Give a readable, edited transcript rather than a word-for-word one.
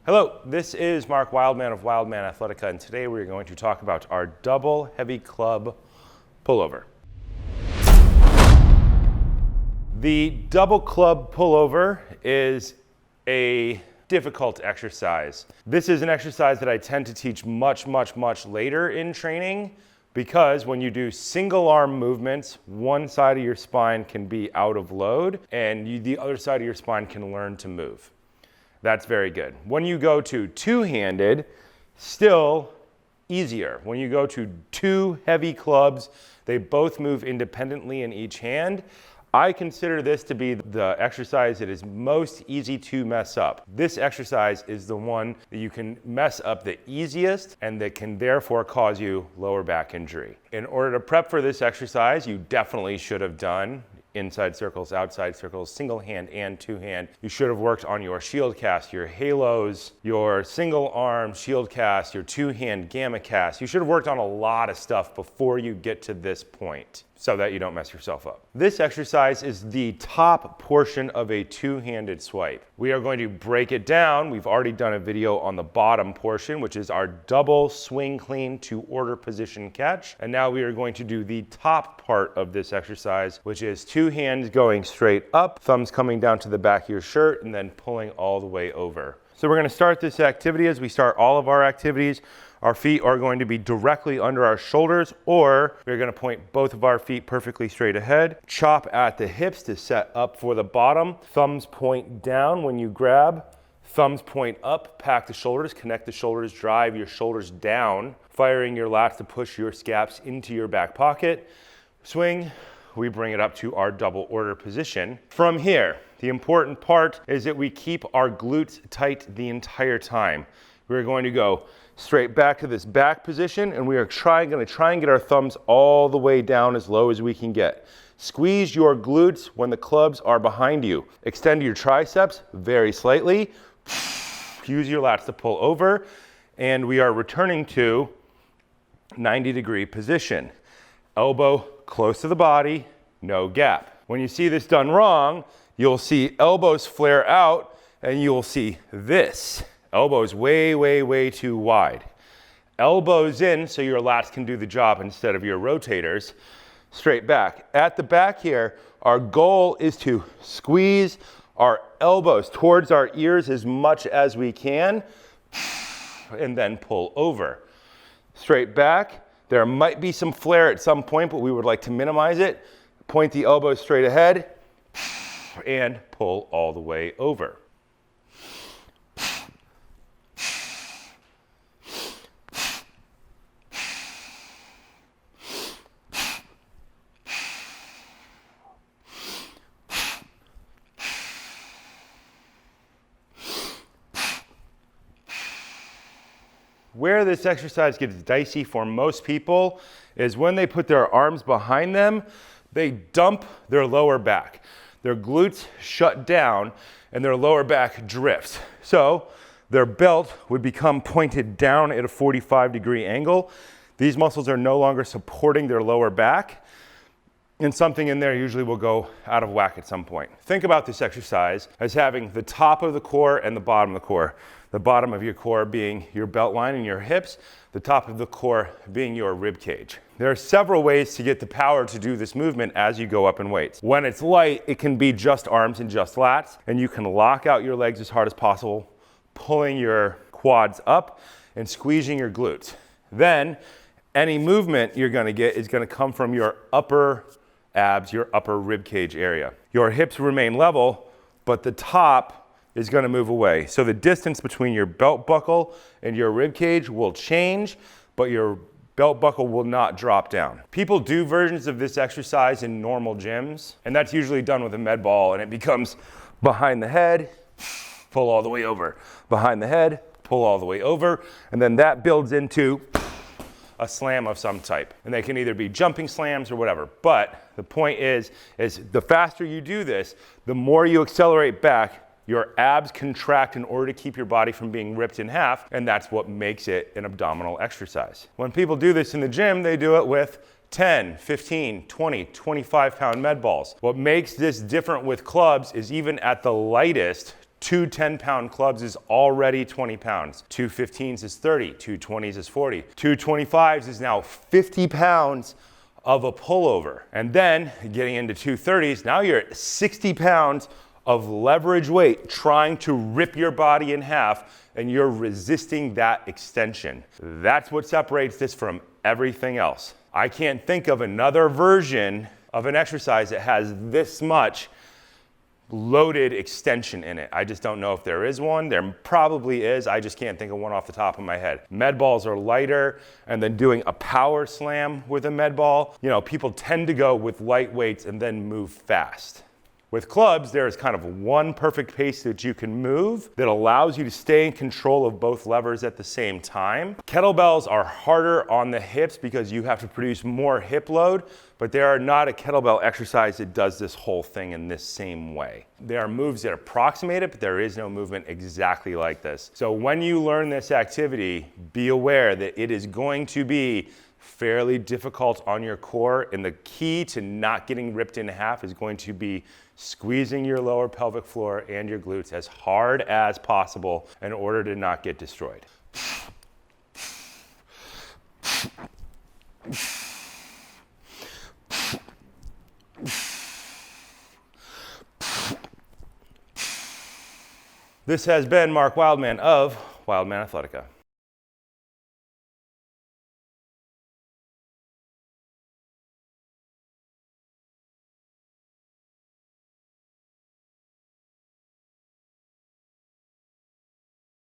Hello, this is Mark Wildman of Wildman Athletica, and today we're going to talk about our double heavy club pullover. The double club pullover is a difficult exercise. This is an exercise that I tend to teach much later in training because when you do single arm movements, one side of your spine can be out of load and the other side of your spine can learn to move. That's very good. When you go to two-handed, still easier. When you go to two heavy clubs, they both move independently in each hand. I consider this to be the exercise that is most easy to mess up. This exercise is the one that you can mess up the easiest and that can therefore cause you lower back injury. In order to prep for this exercise, you definitely should have done inside circles, outside circles, single hand and two hand. You should have worked on your shield cast, your halos, your single arm shield cast, your two hand gamma cast. You should have worked on a lot of stuff before you get to this point so that you don't mess yourself up. This exercise is the top portion of a two-handed swipe. We are going to break it down. We've already done a video on the bottom portion, which is our double swing clean to order position catch. And now we are going to do the top part of this exercise, which is two hands going straight up, thumbs coming down to the back of your shirt, and then pulling all the way over. So we're going to start this activity as we start all of our activities. Our feet are going to be directly under our shoulders, or we're going to point both of our feet perfectly straight ahead. Chop at the hips to set up for the bottom. Thumbs point down when you grab. Thumbs point up, pack the shoulders, connect the shoulders, drive your shoulders down, firing your lats to push your scaps into your back pocket. Swing. We bring it up to our double order position. From here, the important part is that we keep our glutes tight the entire time. We're going to go straight back to this back position, and we are going to try and get our thumbs all the way down as low as we can get. Squeeze your glutes when the clubs are behind you. Extend your triceps very slightly. Use your lats to pull over, and we are returning to 90-degree position. Elbow close to the body, no gap. When you see this done wrong, you'll see elbows flare out, and you'll see this. Elbows way too wide. Elbows in so your lats can do the job instead of your rotators. Straight back. At the back here, our goal is to squeeze our elbows towards our ears as much as we can, and then pull over. Straight back. There might be some flare at some point, but we would like to minimize it. Point the elbows straight ahead, and pull all the way over. Where this exercise gets dicey for most people is when they put their arms behind them, they dump their lower back. Their glutes shut down and their lower back drifts. So their belt would become pointed down at a 45-degree angle. These muscles are no longer supporting their lower back, and something in there usually will go out of whack at some point. Think about this exercise as having the top of the core and the bottom of the core. The bottom of your core being your belt line and your hips, the top of the core being your rib cage. There are several ways to get the power to do this movement as you go up in weights. When it's light, it can be just arms and just lats, and you can lock out your legs as hard as possible, pulling your quads up and squeezing your glutes. Then any movement you're going to get is going to come from your upper abs, your upper rib cage area. Your hips remain level, but the top is going to move away. So the distance between your belt buckle and your rib cage will change, but your belt buckle will not drop down. People do versions of this exercise in normal gyms, and that's usually done with a med ball, and it becomes behind the head, pull all the way over. Behind the head, pull all the way over, and then that builds into a slam of some type. And they can either be jumping slams or whatever. But the point is the faster you do this, the more you accelerate back, your abs contract in order to keep your body from being ripped in half, and that's what makes it an abdominal exercise. When people do this in the gym, they do it with 10, 15, 20, 25 pound med balls. What makes this different with clubs is even at the lightest Two 10-pound clubs is already 20 pounds. Two 15s is 30. Two 20s is 40. Two 25s is now 50 pounds of a pullover. And then getting into two 30s, now you're at 60 pounds of leverage weight trying to rip your body in half, and you're resisting that extension. That's what separates this from everything else. I can't think of another version of an exercise that has this much loaded extension in it. I just don't know if there is one. There probably is. I just can't think of one off the top of my head. Med balls are lighter, and then doing a power slam with a med ball, you know, people tend to go with light weights and then move fast. With clubs, there is kind of one perfect pace that you can move that allows you to stay in control of both levers at the same time. Kettlebells are harder on the hips because you have to produce more hip load, but they are not a kettlebell exercise that does this whole thing in this same way. There are moves that approximate it, but there is no movement exactly like this. So when you learn this activity, be aware that it is going to be fairly difficult on your core, and the key to not getting ripped in half is going to be squeezing your lower pelvic floor and your glutes as hard as possible in order to not get destroyed. This has been Mark Wildman of Wildman Athletica.